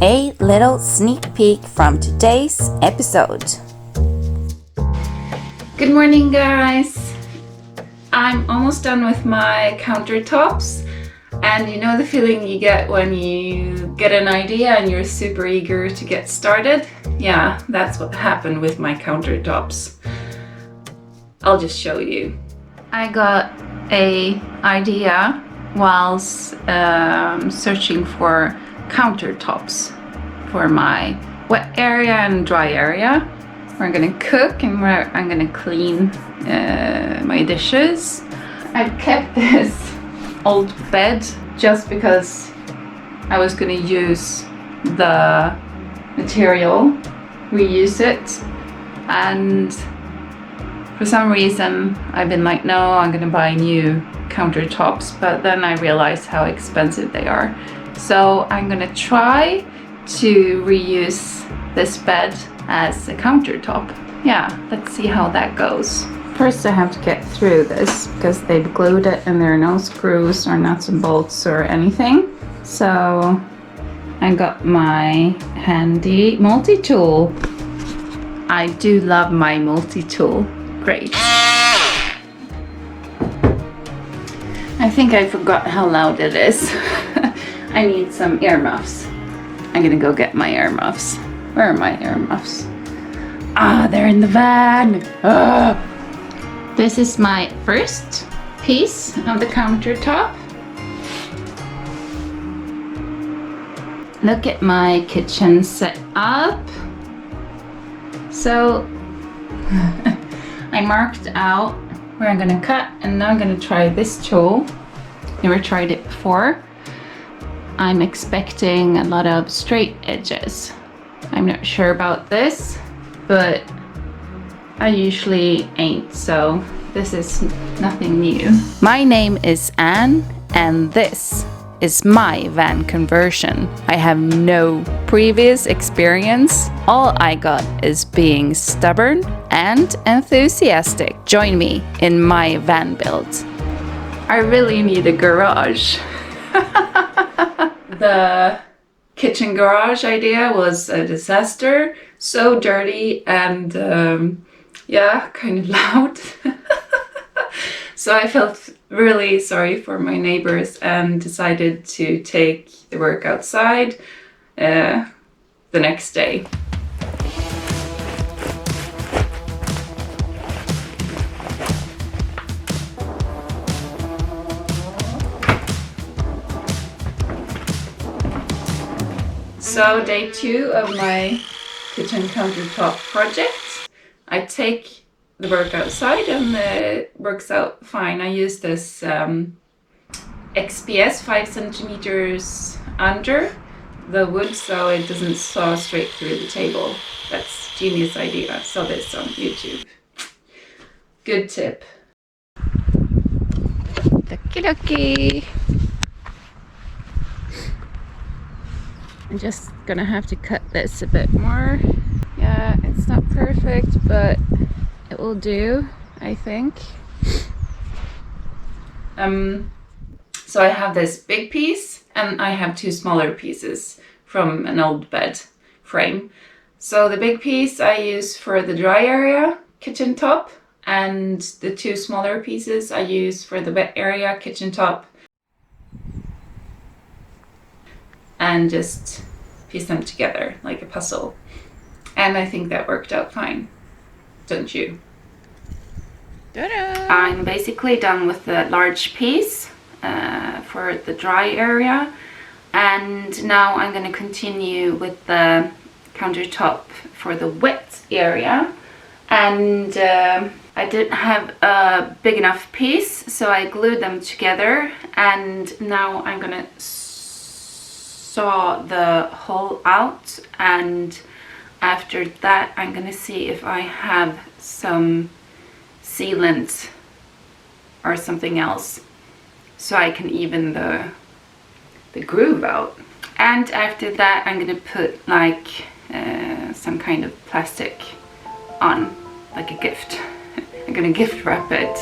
a little sneak peek from today's episode. Good morning, guys. I'm almost done with my countertops, and you know the feeling you get when you get an idea and you're super eager to get started? Yeah, that's what happened with my countertops. I'll just show you. I got an idea whilst searching for countertops for my wet area and dry area where I'm gonna cook and where I'm gonna clean my dishes. I've kept this old bed just because I was gonna use the material, reuse it, and for some reason I've been like, no, I'm gonna buy new countertops, but then I realized how expensive they are. So I'm gonna try to reuse this bed as a countertop. Yeah, let's see how that goes. First I have to get through this because they've glued it and there are no screws or nuts and bolts or anything. So I got my handy multi-tool. I do love my multi-tool. Great. I think I forgot how loud it is. I need some earmuffs. I'm gonna go get my earmuffs. Where are my earmuffs? Ah, they're in the van. Ah. This is my first piece of the countertop. Look at my kitchen set up. So I marked out where I'm gonna cut, and now I'm gonna try this tool. Never tried it before. I'm expecting a lot of straight edges. I'm not sure about this, but I usually ain't, so this is nothing new. My name is Anne, and this is my van conversion. I have no previous experience. All I got is being stubborn and enthusiastic. Join me in my van build. I really need a garage. The kitchen garage idea was a disaster. So dirty and yeah, kind of loud. So I felt really sorry for my neighbors and decided to take the work outside the next day. So day 2 of my kitchen countertop project. I take the work outside and it works out fine. I use this XPS 5 centimeters under the wood so it doesn't saw straight through the table. That's genius idea. I saw this on YouTube. Good tip. Lucky lucky. I'm just gonna have to cut this a bit more. Yeah, it's not perfect, but it will do, I think. So I have this big piece and I have 2 smaller pieces from an old bed frame. So the big piece I use for the dry area, kitchen top, and the 2 smaller pieces I use for the wet area, kitchen top. And just piece them together like a puzzle. And I think that worked out fine, don't you? Ta-da! I'm basically done with the large piece for the dry area, and now I'm going to continue with the countertop for the wet area. And I didn't have a big enough piece, so I glued them together, and now I'm gonna saw the hole out, and after that I'm gonna see if I have some sealant or something else so I can even the groove out. And after that I'm gonna put like some kind of plastic on, like a gift. I'm gonna gift wrap it.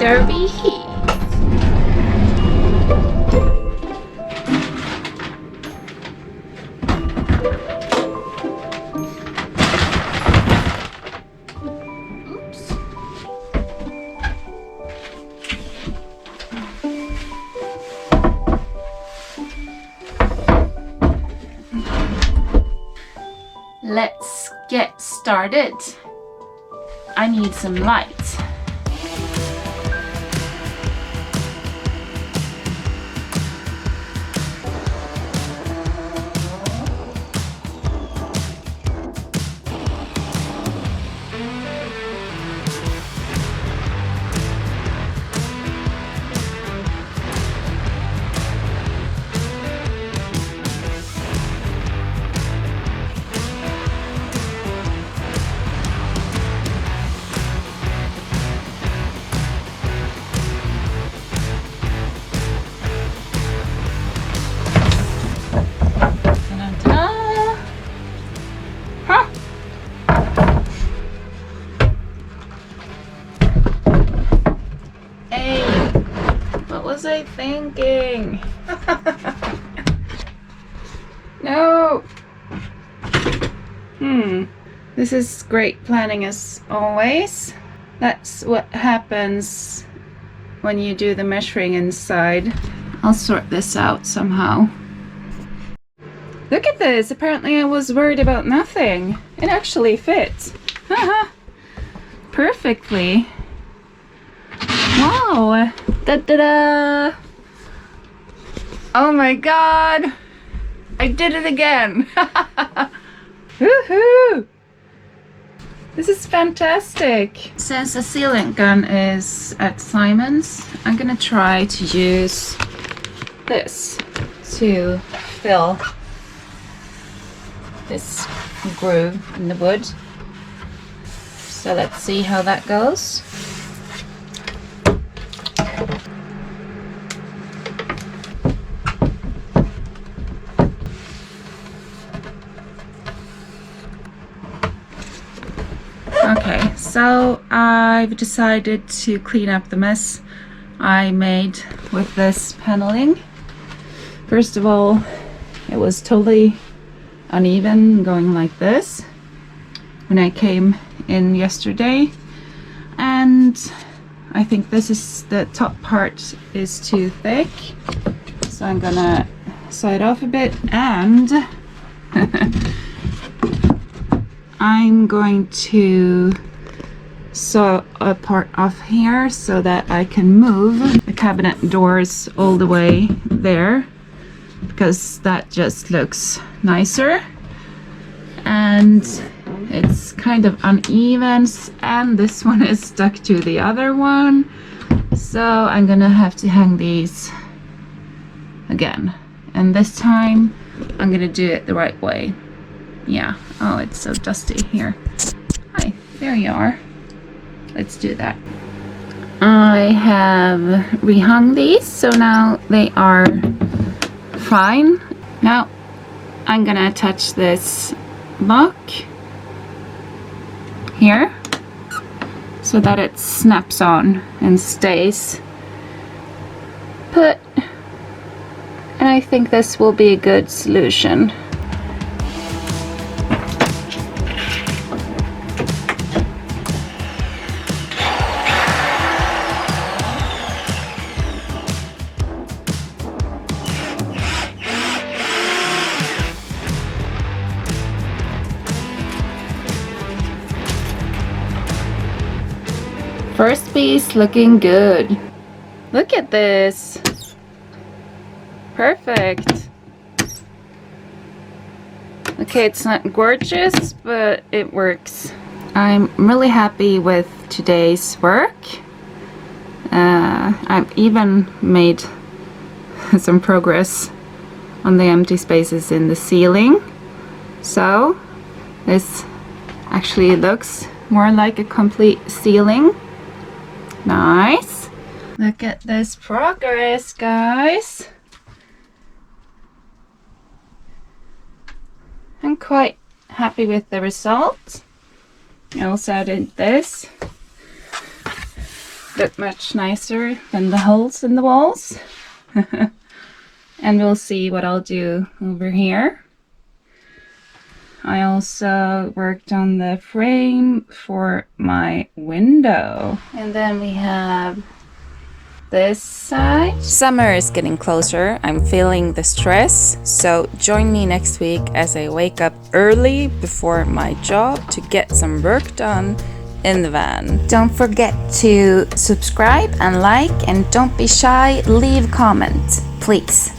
derby heat. Oops. Let's get started. I need some light. What was I thinking? No. This is great planning as always. That's what happens when you do the measuring inside. I'll sort this out somehow. Look at this. Apparently I was worried about nothing. It actually fits. Perfectly. Wow. Da-da-da! Oh my god! I did it again! Woohoo! This is fantastic! Since the sealant gun is at Simon's, I'm gonna try to use this to fill this groove in the wood. So let's see how that goes. Okay, so I've decided to clean up the mess I made with this paneling. First of all, it was totally uneven going like this when I came in yesterday, and I think this is the top part is too thick, so I'm gonna saw it off a bit, and I'm going to saw a part off here so that I can move the cabinet doors all the way there, because that just looks nicer. And it's kind of uneven, and this one is stuck to the other one, so I'm gonna have to hang these again, and this time I'm gonna do it the right way. Yeah. Oh, it's so dusty here. Hi, there you are. Let's do that. I have rehung these, so now they are fine. Now I'm gonna attach this lock here so that it snaps on and stays put, and I think this will be a good solution. First piece looking good. Look at this. Perfect. Okay, it's not gorgeous, but it works. I'm really happy with today's work. I've even made some progress on the empty spaces in the ceiling. So this actually looks more like a complete ceiling. Nice. Look at this progress, guys. I'm quite happy with the result. I also added this. Look much nicer than the holes in the walls. And we'll see what I'll do over here. I also worked on the frame for my window. And then we have this side. Summer is getting closer. I'm feeling the stress. So join me next week as I wake up early before my job to get some work done in the van. Don't forget to subscribe and like, and don't be shy, leave a comment, please.